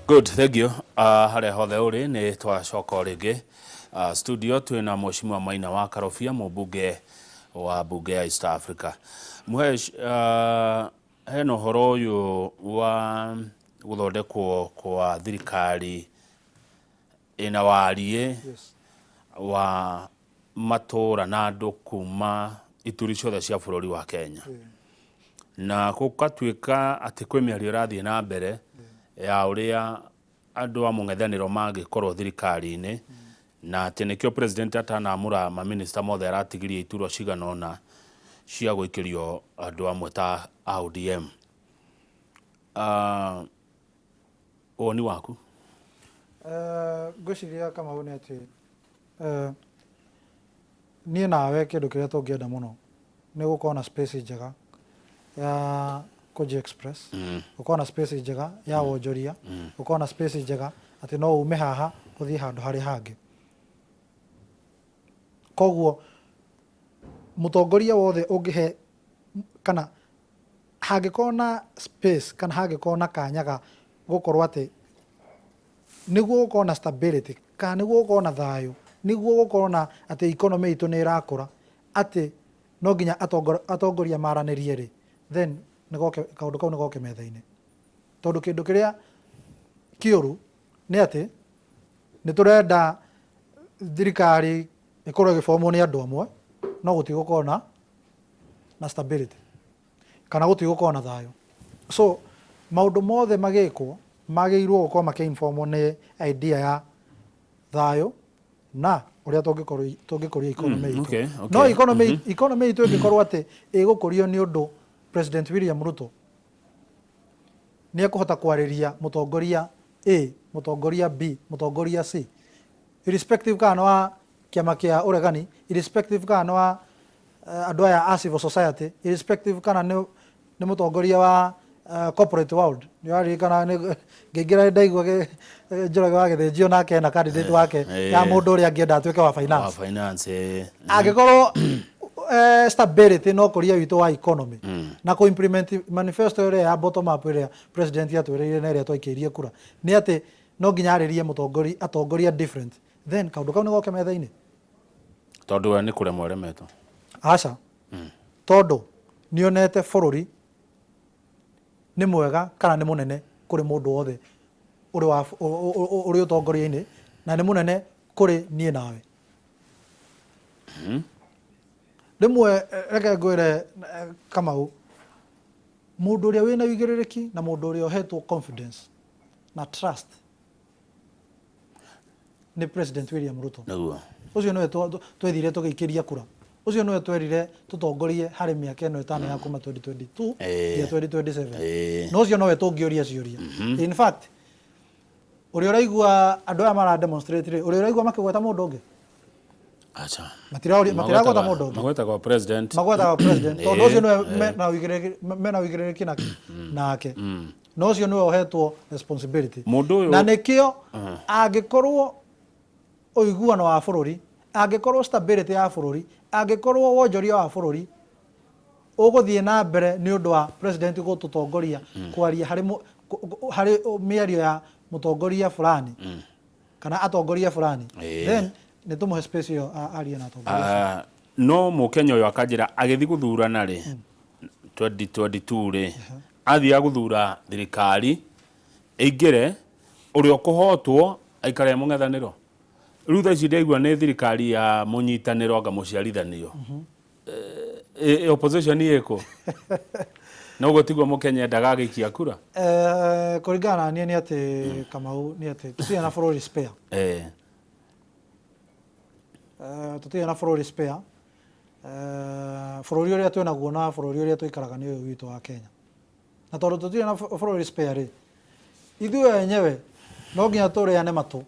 Good, thank you. Hale hothe uri ni twacoka ringi studio twina Mheshimiwa Maina wa Karobia mubunge wa bunge ya East Africa. Hena uhoro uyu wa guthondekwo kwa thirikari ina warie wa matura na andu kuma ituri ciothe cia bururi wa Kenya. Na gukatuika ati kwi miario irathie na mbere ya uria andu a mung'ethaniro mangikorwo thirikari-ini na ati nikio president atanamura ma minister mothe aratigirie iturwa cigana ona cia guikirio andu amwe ta ODM. Woni waku? Ngwiciria kama wone ati nie nawe kindu kiria tungienda muno ni gukorwo na space njega ya Koji Express, gukorwo na space njega ya wonjoria, gukorwo na space njega ati no ume haha uthie handu hari hangi. Koguo mutongoria wothe ungihe kana hangikorwo na space kana hangikorwo na kanyaga gukorwo ati niguo gukorwo na stability kana niguo gukorwo na thayu, niguo gukorwo na ati economy itu ni irakura, ati no nginya atongoria maranirie ri, then nigoke kaundu kau nigoke metha-ini. Tondu kindu kiria kiuru ni ati ni turenda thirikari ikorwo igifomwo ni andu amwe no gutigukorwo na stability kana gutigukorwo na thayu. So maundu mothe magikwo magiirwo gukorwo makiinformwo ni idea ya thayu na uria tungikuria economy itu. No economy itu ingikorwo ati igukurio ni undu President William Ruto ni ekuhota kwariria mutongoria A, mutongoria B, mutongoria C, irrespective kana wa kiama kia uregani, irrespective kana wa andu aya a civil society, irrespective kana ni mutongoria wa corporate world. Ni ari kana ni ngingira ndaigwa njoroge wa githinjio nake na candidate wake ya mundu uria angienda atuike wa finance. Agikorwo stability no kuria witu wa economy na ku implement manifesto ire ya bottom up ire president atwirire na ire twaikirie kura ni ati no nginya aririe atongoria different, then kaundu kau nigoke metha-ini. Tondu we ni kuremwo uremetwo aca tondu nionete bururi ni mwega kana ni munene kuri mundu wothe uri utongoria-ini na ni munene kuri nie nawe. Rimwe reke ngwire Kamau, mundu uria wina wigiririki na mundu uria uhetwo confidence na trust ni President William Ruto. Ucio niwe twethire tugiikiria kura, ucio niwe twerire tutongorie hari miaka ino itano ya kuma 2022 ya 2027. No ucio niwe tungioria ciuria. In fact uria uraigua andu aya mara demonstrate uria uraigua makigweta mundu ungi acha matiragweta mundu magweta kwa president tondu ucio niwe mena wigiririki nake. No ucio niwe uhetwo responsibility na nikio angikorwo uiguano wa bururi, angikorwo stability ya bururi, angikorwo wonjoria wa bururi uguthie na mbere ni undu wa president gututongoria kwaria hari miario ya mutongoria fulani kana atongoria fulani, then ni tumuhe space yo aria na atongoria. No mukenya uyu akanjira agithi guthurana ri 2022 ri athia guthura thirikari ingire uri okuhotwo aikare mung'ethaniro. Riu tha ici ndaigua ni thirikari ya munyitaniro anga muciarithanio. Opposition yeko no gutigwo mukenya endaga agikia kura. Kuringana ni ati Kamau ni ati tutia na bururi spare. Tutia na bururi spare. Bururi uria twina guo na bururi uria tuikaraga ni uyu witu wa Kenya. Na tondu tutia na bururi spare ri, ithuĩ enyewe no nginya tũrĩane matũ,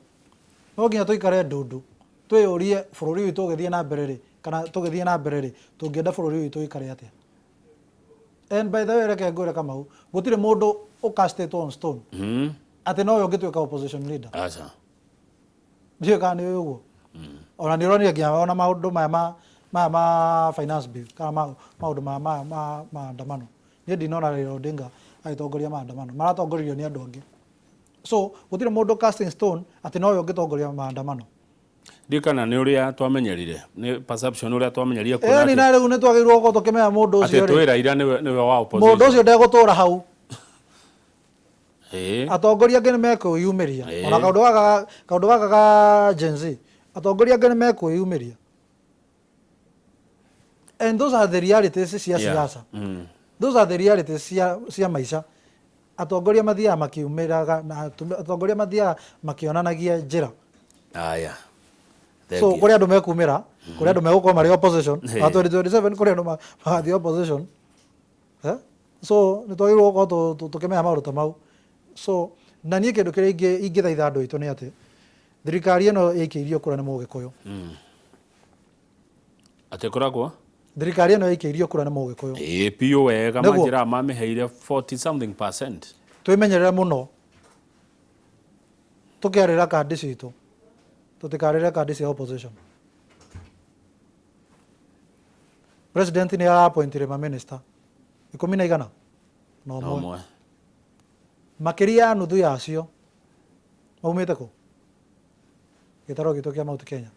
no nginya tũikare ndundu twĩyũrie bũrũri witũ ũgĩthiĩ na mbere rĩ kana tũgĩthiĩ na mbere rĩ tũngĩenda bũrũri witũ ũikare atĩa. And by the way reke ngwĩre Kamau, gũtirĩ mũndũ cast on stone atĩ no ũngĩtuĩka opposition leader. Aca ndiũĩ kana nĩ ũguo. Ona nĩ ũronire nginya ona maũndũ maya ma finance bill kana maũndũ ma maandamano, niĩ ndinona Raila Odinga agĩtongoria maandamano, maratongoririo nĩ andũ angĩ. so gutire mundu casting stone ati no yo ngitongoria maandamano ndikana ni uria twamenyerire ni perception uria twamenyerire kuna ni na riu ni twagirwo ko tukimenya mundu ucio ati twira ira niwe wa opposition mundu ucio ndegutura hau atongoria angĩ nĩ mekwĩyumĩria ona kaũndũ gaka ka Gen Z atongoria angĩ nĩ mekwĩyumĩria and those are the realities cia siasa those are the realities cia maica atongoria mathiaga makiumĩraga na atongoria mathiaga makĩonanagia njĩra so kũrĩ andũ mekumĩra kũrĩ andũ megũkorwo marĩ opposition na 2027 kũrĩ andũ magathiĩ opposition so nĩ twagĩrĩirwo gũkorwo tũkĩmenya maũndũ ta mau so na niĩ kĩndũ kĩrĩa ingĩthaitha andũ aitũ nĩ atĩ thirikari ĩno ĩikĩirio kura nĩ Mũgĩkũyũ atĩ koragwo thirikari ĩno ĩikĩirio kura nĩ Mũgĩkũyũ piũ wega manjĩra mamĩheire 40% twĩmenyerere mũno tũkĩarĩra kandi citũ tũtikarĩre kandi cia opposition president nĩ arapointire maminista 10 na ũmwe makĩria ya nuthu yacio maumĩte kũ gĩtaro gitũ kĩa Mount Kenya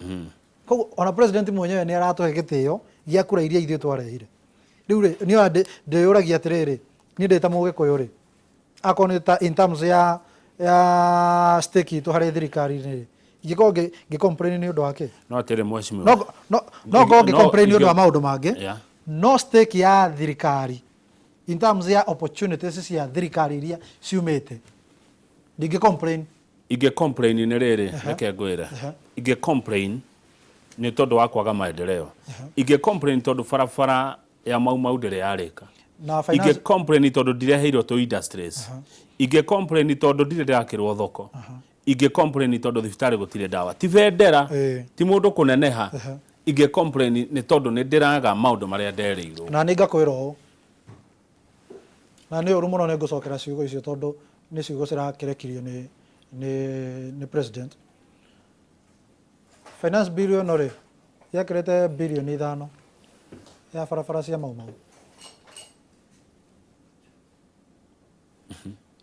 koguo ona president mwenyewe nĩ aratũhe gĩtĩo gĩa kura iria ithuĩ twarehire rĩu niĩ ndĩyũragia atĩrĩrĩ niĩ ndĩ ta Mũgĩkũyũ rĩ akorwo nĩ ta in terms ya stake itũ harĩ thirikari-inĩ ingĩkorwo ngĩcomplain nĩ ũndũ wake no atĩrĩ mheshimiwa no ngorwo ngĩcomplain nĩ ũndũ wa maũndũ mangĩ no stake ya thirikari in terms ya opportunities cia thirikari iria ciumĩte ndingĩcomplain ingĩcomplain nĩ rĩrĩ reke ngwĩre ingĩcomplain nĩ tondũ wa kwaga maendeleo ingĩcomplain tondũ barabara ya mau ndĩrĩ yarĩka ingĩcomplain tondũ ndireheirwo to industries ingĩcomplain tondũ ndirĩ ndakĩrwo thoko ingĩcomplain tondũ thibitarĩ gũtirĩ ndawa ti vendera ti mũndũ kũneneha ingĩcomplain nĩ tondũ nĩ ndĩraga maũndũ marĩa nderĩirwo na nĩ ngakwĩra ũũ na nĩ ũru mũno nĩ ngũcokera ciugo icio tondũ nĩ ciugo cirakĩrekirio nĩ president finance bill ĩno rĩ yekĩrĩte birioni 5 ya barabara cia Mau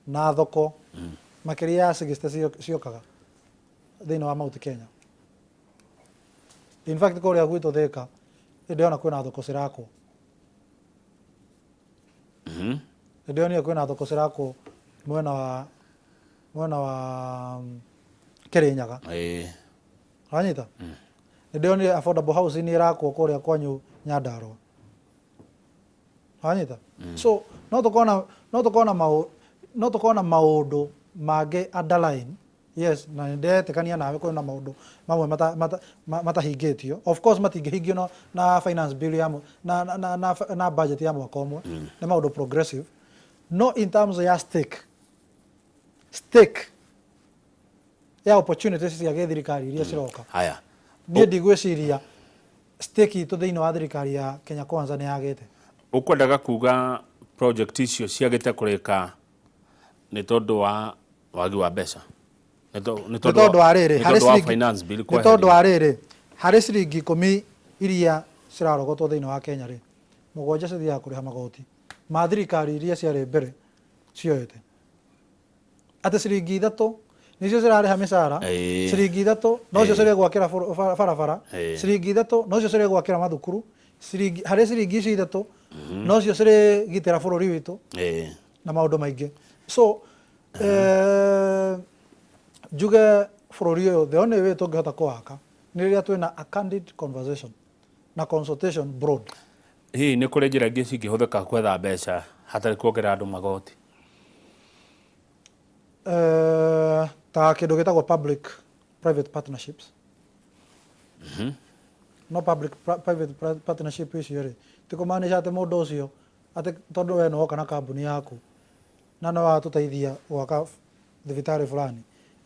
na thoko makĩria ya 60 ciokaga thĩinĩ wa Mount Kenya in fact kũrĩa gwitũ Thĩka ndĩona kwĩna thoko cirakwo ndĩonire kwĩna thoko cirakwo mwena wa Kĩrĩnyaga wanyita ndĩonire affordable house nĩ irakwo kũrĩa kwanyu Nyandarua wanyita so no tũkona maũndũ mangĩ underline yes na ndĩretĩkania nawe kwĩna maũndũ mamwe matahingĩtio of course matingĩhingio na finance bill ya na budget ya mwaka ũmwe nĩ maũndũ progressive no in terms ya stake ya opportunities cia gĩthirikari iria ciroka haya niĩ ndigwĩciria stake itũ thĩinĩ wa thirikari ya Kenya Kwanza nĩ yagĩte ũkwendaga kuga project icio ciagĩte kũrĩka nĩ tondũ wa wagi wa mbeca nĩ tondũ wa rĩrĩ harĩ ciringi 10 iria cirarogotwo thĩinĩ wa Kenya rĩ 7 cithiaga kũrĩha magoti ma thirikari iria ciarĩ mbere cioete atĩ ciringi 3 nĩcio cirarĩha mĩcara ciringi 3 nocio cirĩgwakĩra barabara ciringi 3 nocio cirĩgwakĩra mathukuru harĩ ciringi ici 3 nocio cirĩgitĩra bũrũri witũ na maũndũ maingĩ so njuge bũrũri ũyũ the only way tũngĩhota kũwaka nĩ rĩrĩa twĩna a candid conversation na consultation broad nĩ kũrĩ njĩra ingĩ cingĩhũthĩka kwetha mbeca hatarĩ kuongerera andũ magoti ta kĩndũ gĩtagwo public private partnerships no public private partnership icio rĩ ti kũmaanisha atĩ mũndũ ũcio atĩ tondũ we no kana kambuni yaku na no watũteithia gwaka thibitarĩ fulani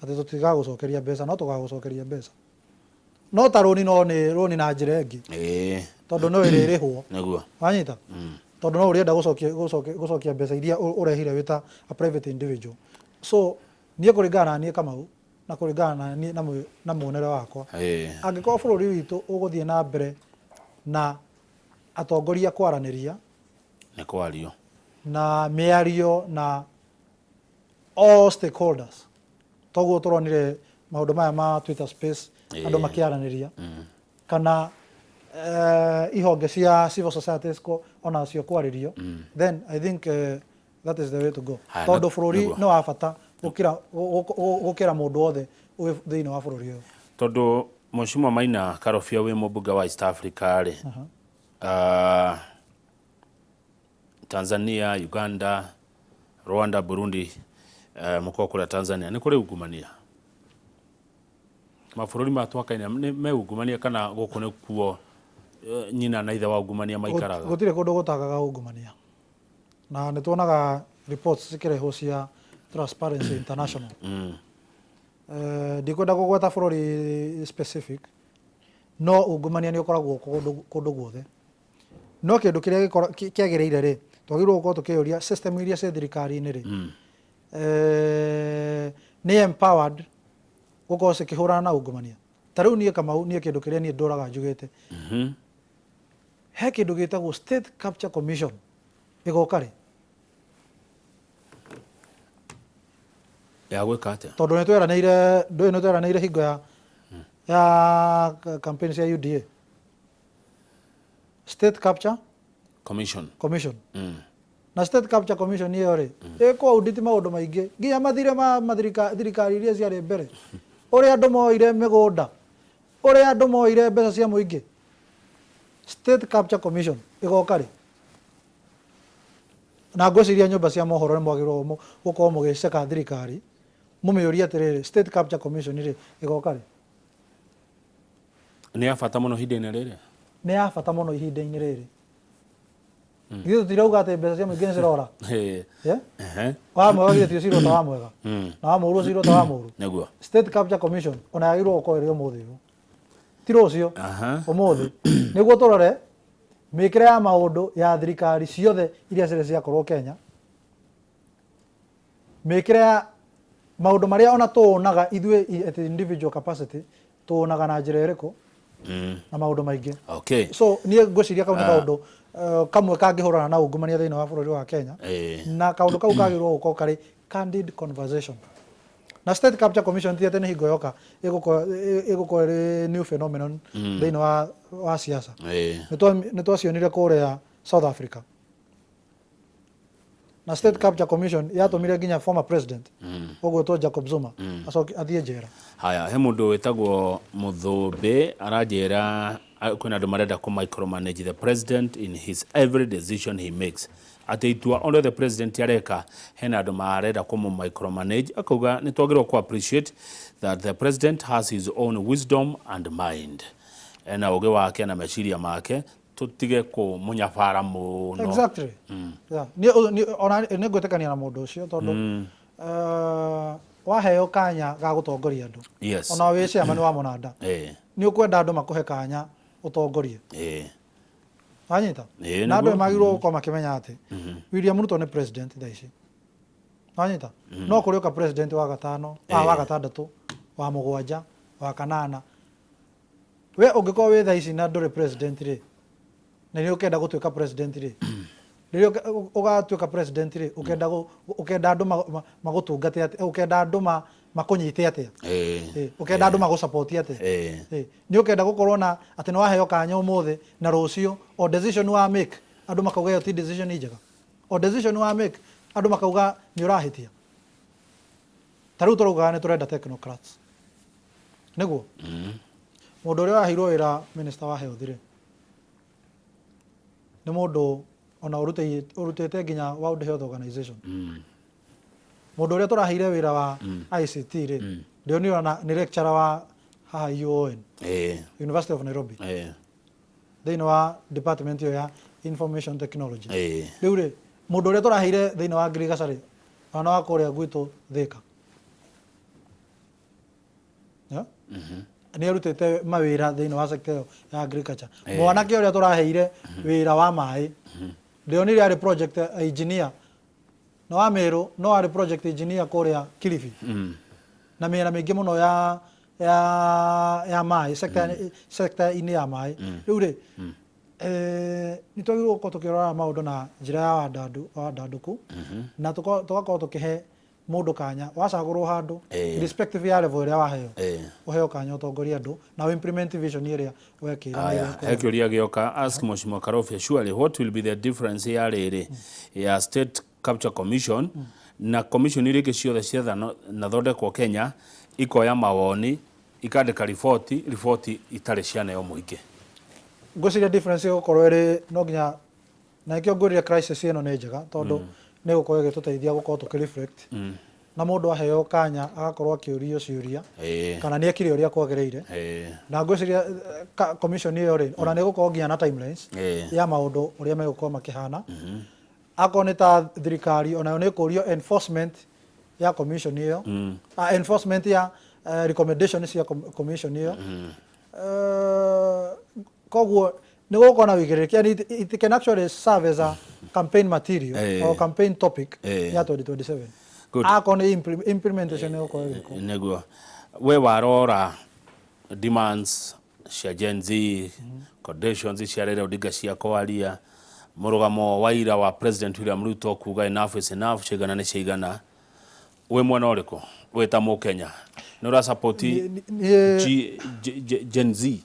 atĩ tũtigagũcokeria mbeca no tũgagũcokeria mbeca no ta rũni rũni na njĩra ĩngĩ tondũ no ĩrĩrĩhwo wanyita tondũ no ũrĩenda gũcokia mbeca iria ũrehire wĩta a private individual so niĩ kũringana na niĩ Kamau na kũringana na muonere wakwa angĩkorwo bũrũri witũ ũgũthiĩ na mbere na atongoria kwaranĩria nĩ kwario na mĩario na all stakeholders toguo turonire maundu maya ma Twitter space andu makiaraniria kana ihonge cia civil societies ko ona cio kwaririo then I think that is the way to go tondu bururi no wa bata gukira mundu wothe uwe thiini wa bururi uyu tondu Mheshimiwa Maina Karobia wi mubunge wa East Africa ri Tanzania, Uganda, Rwanda, Burundi muko kura Tanzania ni kuri ungumania mabũrũri matwakaine me ungumania kana guku ni kuo nyina na ithe wa ungumania maikaraga gutire kundu gutagaga ungumania na ni tuonaga reports cikireho cia Transparency International ndikwenda kugweta bũrũri specific no ungumania ni ukoragwo kundu guothe no kindu kiria kiagiriire ri twagirwo gukorwo tukiyuria system iria cia thirikari-ini ri ni empowered gukorwo cikihurana na ungumania ta riu nie Kamau nie kindu kiria nie nduraga njugite he kindu gitagwo State Capture Commission igoka ri ya gwika atia tondu ni tweranire hingo ya campaign cia UDA State Capture Commission na State Capture Commission iyo ri iko audit maundu maingi nginya mathire ma thirikari iria ciari mbere uria andu moire migunda uria andu moire mbeca cia muingi State Capture Commission igoka ri na ngwiciria nyumba cia mohoro ni mwagirwo gukorwo mugiceka thirikari mumiuria atiriri State Capture Commission ri igoka ri ni ya bata muno ihinda-ini riri ni ya bata muno ihinda-ini riri githe tutirauga ati mbeca cia muingi ni cirora wa mwega githe tio cirota wa mwega na wa muru cirota wa muru naguo State Capture Commission ona yagirwo gukorwo iri umuthi ti rucio umuthi niguo turore mikire ya maundu ya thirikari ciothe iria cire ciakorwo Kenya mikire ya maundu maria ona tuonaga ithue at individual capacity tuonaga na njira iriku na maundu maingi so nie ngwiciria kau ni kaundu kamwe kangihurana na ungumania thiini wa bururi wa Kenya na kaundu kau kagirwo gukorwo kari candid conversation na State Capture Commission ti atene hingo yoka igukorwo iri new phenomenon thiini wa siasa ni twacionire kuria South Africa na State Capture Commission yatumire nginya former president ogwetwo Jacob Zuma athie njera haya he mundu wetagwo Muthumbi aranjira kwina andu marenda ku micromanage the president in his every decision he makes ati itua only the president yareka hena andu marenda ku micromanage akauga ni twagirwo ku appreciate that the president has his own wisdom and mind ena uge wake na meciria make tutige ku munyabara muno exactly ni ngwetekania na mundu ucio tondu waheo kanya ga gutongoria andu ona wi ciama ni wa munanda ni ukwenda andu makuhe kanya utongorie wanyita na andu magirwo gukorwo makimenya ati William Ruto ni president thaici wanyita no kuri uka president wa gatano wa gatandatu wa mugwanja wa kanana we ungikorwo wi thaici na nduri president ri na ni ukenda gutuika president ri ririo ugatuika president ri ukenda andu magutungate ati ukenda andu makunyite atia ukenda andu magusupport atia ni ukenda gukorwo na ati no waheo kanya umuthi na rucio o decision wa make andu makauga yo ti decision njega o decision wa make andu makauga ni urahitia taru turuga ni turenda technocrats niguo mundu uria wahirwo wira minister wa health ri ni mundu ona urutete nginya World Health Organization mundu uria turaheire wira wa ICT ri ndio ni ona ni lecturer wa UON University of Nairobi thiini wa department ya information technology riu ri mundu uria turaheire thiini wa agriculture ona wa kuria gwitu Thika ni arutete mawira thiini wa sector ya agriculture mwanake uria turaheire wira wa mai ndio ni ari project engineer no wa Meru no ari project engineer kuria Kilifi na mira mingi muno ya mai sector ini ya mai riu ri ni twagirwo gukorwo tukirora maundu na njira ya wandanduku na tugakorwo tukihe mundu kanya wacagurwo handu irrespective ya level ria waheo uheo kanya utongoria andu na implement vision iria wekira hekiuria gioka ask Mheshimiwa Karofia surely what will be the difference ya riri ya State Capture Commission na commission iria ciothe cietha na thondekwo Kenya ikoya mawoni ikandika riboti itari cianeo muingi ngwiciria difference gukorwo iri no nginya na ikio ngwiriria crisis ino ni njega tondu ni gukorwo igituteithia gukorwo tukireflect na mundu aheo kanya agakorwo akiurio ciuria kana ni ekire uria kwagereire na ngwiciria commission iyo ri ona ni gukorwo nginya na timelines ya maundu uria megukorwo makihana akoni ta thirikari ona ni kurio enforcement ya commission iyo enforcement ya recommendations ya commission iyo koguo ni gukorwo na wigiriki and it can actually serve as a campaign material or campaign topic ya 2027 akoni implementation yo kwa neguo we warora demands cia Gen Z conditions cia Raila Odinga cia kwaria murugamo wa ira wa President William Ruto kuga enough is enough cigana ni cigana we mwena uriko we ta mu Kenya no ra support Gen Z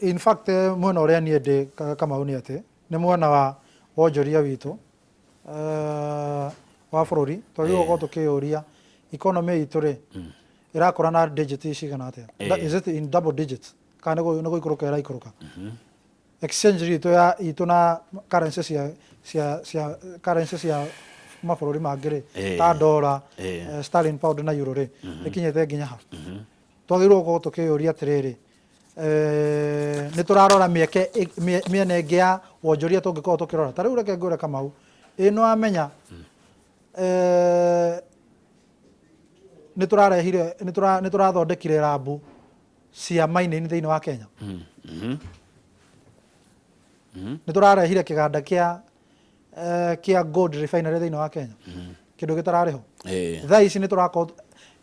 in fact mwena uria nie ndi kama uni ati ni mwena wa wonjoria witu wa bururi twagiye gukorwo tukiuria economy itu ri irakora na digit cigana atia is it in double digits kana no ikuruka iraikuruka exchange rate itu na currency cia currency cia mabũrũri mangĩ rĩ ta dollar sterling pound na euro rĩ ikinyete nginya ha twagĩrĩirwo gũkorwo tũkĩyũria atĩrĩrĩ nĩ tũrarora mĩena ĩngĩ ya wonjoria tũngĩkorwo tũkĩrora ta rĩu reke ngwĩre Kamau ĩno amenya nĩ tũrathondekire rabu cia mining thĩinĩ wa Kenya nĩ tũrarehire kĩganda kia gold refinery thĩinĩ wa Kenya kĩndũ gĩtararĩho thaa ici nĩ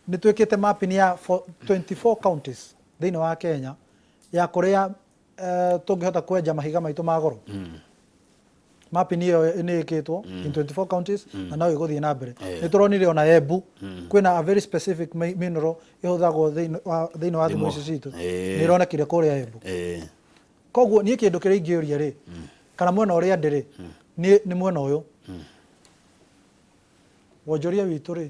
twĩkĩte mapping ya 24 counties thĩinĩ wa Kenya ya kũrĩa tũngĩhota kwenja mahiga maitũ ma goro mapping iyo nĩ ĩkĩtwo in 24 counties na no ĩgũthiĩ na mbere nĩ tũronire ona Embu kwĩna a very specific mineral ĩhũthagwo thĩinĩ wa thimũ ici citũ nĩ ĩronekire kũrĩa Embu koguo niĩ kĩndũ kĩrĩa ingĩũria rĩ kana mwena ũrĩa ndĩrĩ nĩ mwena ũyũ wonjoria witũ rĩ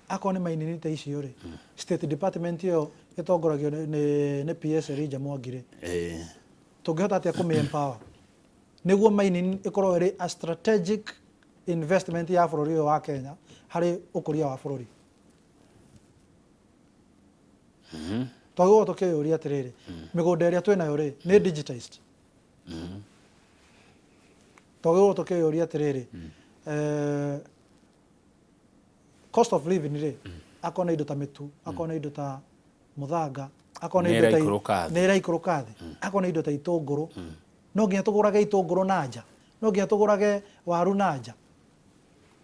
akorwo nĩ maininite icio rĩ state department iyo ĩtongoragio nĩ PS Elijah Mwangi rĩ tũngĩhota atĩa kũmĩ-empower nĩguo mining ĩkorwo ĩrĩ a strategic investment ya bũrũri ũyũ wa Kenya harĩ ũkũria wa bũrũri twagĩrĩirwo tũkĩyũria atĩrĩrĩ mĩgũnda ĩrĩa twĩnayo rĩ nĩ digitized twagĩrĩirwo tũkĩyũria atĩrĩrĩ cost of living rĩ akorwo nĩ indo ta mĩtu akorwo nĩ indo ta mũthanga akorwo nĩ indo ta nĩ iraikũrũka thĩ akorwo nĩ indo ta itũngũrũ no nginya tũgũrage itũngũrũ na nja no nginya tũgũrage waru na nja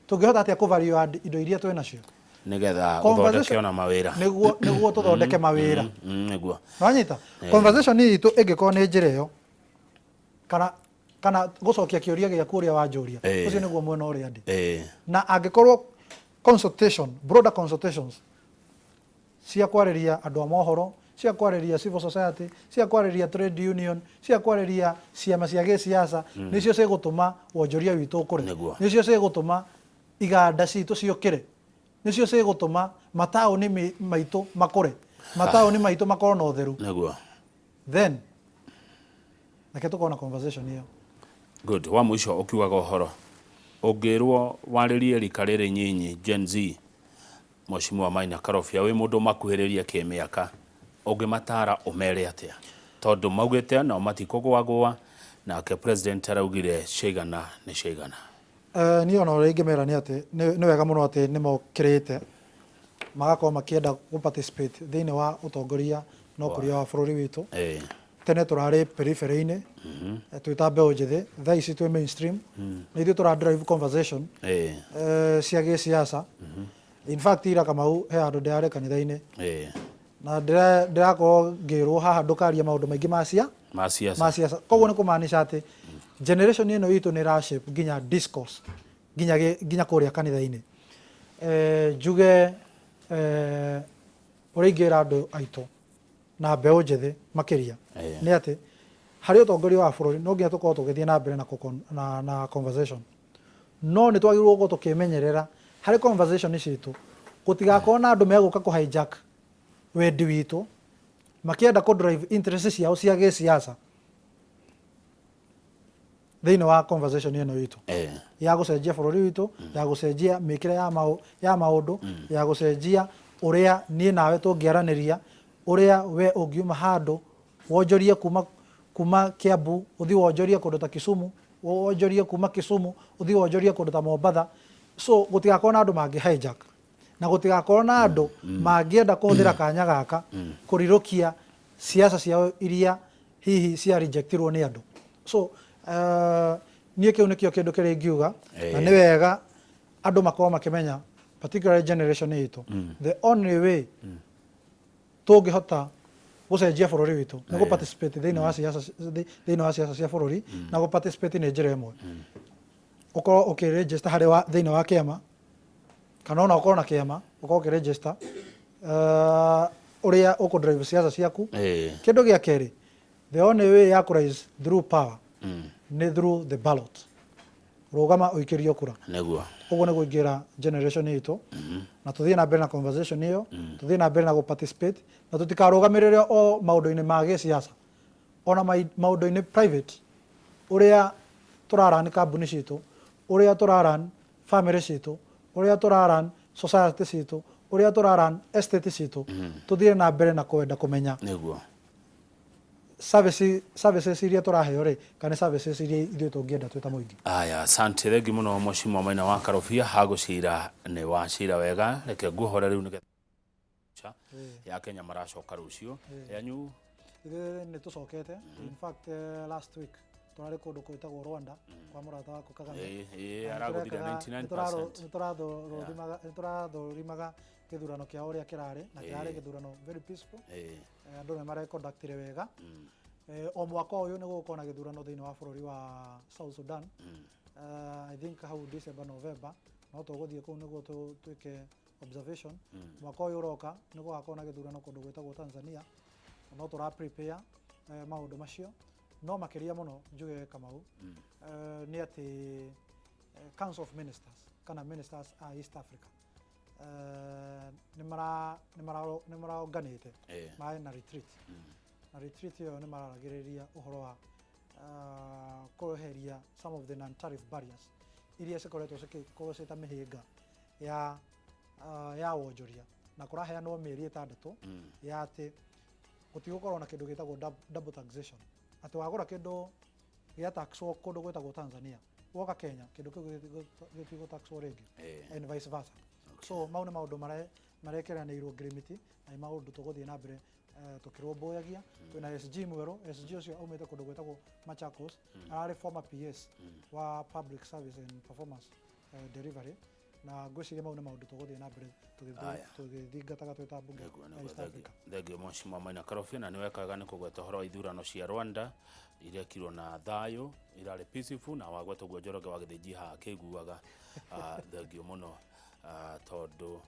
tũngĩhota atĩa kũvalue indo iria twĩnacio nigetha uthondeke ona mawĩra nĩguo tũthondeke mawĩra nĩguo wanyita conversation itũ ĩngĩkorwo nĩ njĩra ĩyo kana gũcokia kĩũria gĩa kũrĩa wanjũria ũcio nĩguo mwena ũrĩa ndĩ na angĩkorwo consultation broader consultations cia kwarĩria andũ a mohoro cia kwarĩria civil society cia kwarĩria trade union cia kwarĩria ciama cia gĩsiasa nĩcio cigũtũma wonjoria witũ ũkũre nĩcio cigũtũma iganda citũ ciũkĩre nĩcio cigũtũma mataũni maitũ makũre mataũni maitũ makorwo na ũtheru then reke tũkorwo na conversation iyo good wa mũico ũkiugaga ũhoro ũngĩrwo warĩrie rika rĩrĩ nyinyi Gen Z Mheshimiwa Maina Karofia wĩ mũndũ makuhĩrĩria kĩmĩaka ũngĩmatara ũmere atĩa tondũ maugĩte na matikũgwagwa nake president araugire cigana nĩ cigana niĩ ona ũrĩa ingĩmera nĩ atĩ nĩ wega mũno atĩ nĩ mokĩrĩte magakorwo makĩenda gũparticipate thĩinĩ wa ũtongoria na ũkũria wa bũrũri witũ tene tũrarĩ periphery-inĩ twĩta mbeũ njĩthĩ thaa ici twĩ mainstream nĩ ithuĩ tũra-drive conversation cia gĩsiasa in fact ira Kamau he handũ ndĩrarĩ kanitha-inĩ na ndĩrakorwo ngĩrwo haha ndũkaria maũndũ maingĩ ma siasa koguo nĩ kũmaanisha atĩ generation ĩno itũ nĩ ĩrashape nginya discourse nginya kũrĩa kanitha-inĩ njuge ũrĩa ingĩra andũ aitũ na mbeũ njĩthĩ makĩria nĩ atĩ harĩ ũtongoria wa bũrũri no nginya tũkorwo tũgĩthiĩ na mbere na conversation no nĩ twagĩrĩirwo gũkorwo tũkĩmenyerera harĩ conversation citũ gũtigakorwo na andũ megũka kũ hijack wendi witũ makĩenda kũ drive interests ciao cia gĩsiasa thĩinĩ wa conversation ĩno witũ ya gũcenjia bũrũri witũ ya gũcenjia mĩkĩre ya maũndũ ya gũcenjia ũrĩa niĩ nawe tũngĩaranĩria ũrĩa we ũngiuma handũ wonjorie kuma Kiambu uthi wonjorie kũndũ ta Kisumu wonjorie kuma Kisumu uthi wonjorie kũndũ ta Mombatha so gũtigakorwo na andũ mangĩ hijack na gũtigakorwo na andũ mangĩenda kũhũthĩra kanya gaka kũrirũkia siasa ciao iria hihi cia rejectirwo nĩ andũ so niĩ kĩu nĩkĩo kĩndũ kĩrĩa ingiuga na nĩ wega andũ makorwo makĩmenya particularly generation itũ the only way tũngĩhota gũcenjia bũrũri witũ nĩ gũ participate thĩinĩ wa siasa cia bũrũri na gũ participate nĩ njĩra ĩmwe ũkorwo ũkĩregister harĩ thĩinĩ wa kĩama kana ona ũkorwo na kĩama ũkorwo ũkĩregister ũrĩa ũkũ-drive siasa ciaku kĩndũ gĩa kerĩ the only way ya kũrise through power nĩ through the ballot rũgama ũikĩrio kura ũguo nĩguo ingĩra generation itũ na tũthiĩ na mbere na conversation ĩyo tũthiĩ na mbere na gũ-participate na tũtikarũgamĩrĩre o maũndũ-inĩ ma gĩsiasa ona maũndũ-inĩ private ũrĩa tũrarun kambuni citũ ũrĩa tũrarun family citũ ũrĩa tũrarun society citũ ũrĩa tũrarun estate citũ tũthiĩ na mbere na kwenda kũmenya services iria tũraheo rĩ kana services iria ithuĩ tũngĩenda twĩ ta mũingĩ. Aya, asante thengio mũno Mheshimiwa Maina wa Karobia hagũcira nĩ wacira wega reke nguhore rĩu nĩgetha ya Kenya maracoka rũciũ yanyu nĩ tũcokete in fact last week twarĩ kũndũ kwĩtagwo Rwanda kwa mũrata wako Kagame aragũthira 99% nĩtũrathũrimaga gĩthurano kĩa ũrĩa kĩrarĩ na kĩrarĩ gĩthurano very peaceful andũ nĩ mareconductire wega o mwaka ũyũ nĩ gũgũkorwo na gĩthurano thĩinĩ wa bũrũri wa South Sudan I think hau December November no tũgũthiĩ kũu nĩguo twĩke observation mwaka ũyũ ũroka nĩ gũgakorwo na gĩthurano kũndũ gwĩtagwo Tanzania no tũra prepare maũndũ macio no makĩria mũno njuge Kamau nĩ atĩ Council of Ministers kana Ministers a East Africa nĩ maraonganĩte marĩ na retreat na retreat ĩyo nĩ mararagĩrĩria ũhoro wa kweheria some of the non-tariff barriers iria cikoretwo cikorwo ciĩ ta mĩhĩnga ya wonjoria na kũraheanwo mĩeri 6 ya atĩ gũtigũkorwo na kĩndũ gĩtagwo double taxation atĩ wagũra kĩndũ gĩa taxwo kũndũ gwĩtagwo Tanzania woka Kenya kĩndũ kĩu gĩtigũtaxwo rĩngĩ and vice versa so mau nĩ maũndũ marekeranĩirwo ngirimiti na nĩ maũndũ tũgũthiĩ na mbere tũkĩrũmbũyagia twĩna SG mwerũ SG ũcio aumĩte kũndũ gwĩtagwo Machakos ararĩ former PS wa Public Service and Performance Delivery na ngwĩciria mau nĩ maũndũ tũgũthiĩ na mbere tũgĩthingataga twĩ ta mbunge ya East Africa. Thengio Mheshimiwa Maina Karobia na nĩ wekaga nĩ kũgweta ũhoro wa ithurano cia Rwanda irekirwo na thayũ irarĩ peaceful na wagwetwo Njoroge wa Gĩthĩnji haha akĩiguaga thengio mũno tondũ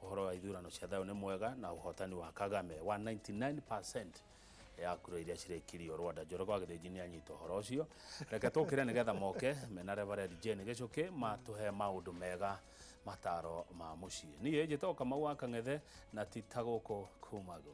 ũhoro wa ithurano cia thayũ nĩ mwega na ũhotani wa Kagame wa 99% ya kura iria cirekirio Rwanda. Njoroge wa Gĩthĩnji nĩ anyita ũhoro ũcio reke tũkĩre nĩgetha moke mena Reverend Jane Gĩcũkĩ matũhe maũndũ mega mataro ma mũciĩ. Niĩ njĩtagwo Kamau wa Kang'ethe na ti ta gũkũ Kumago.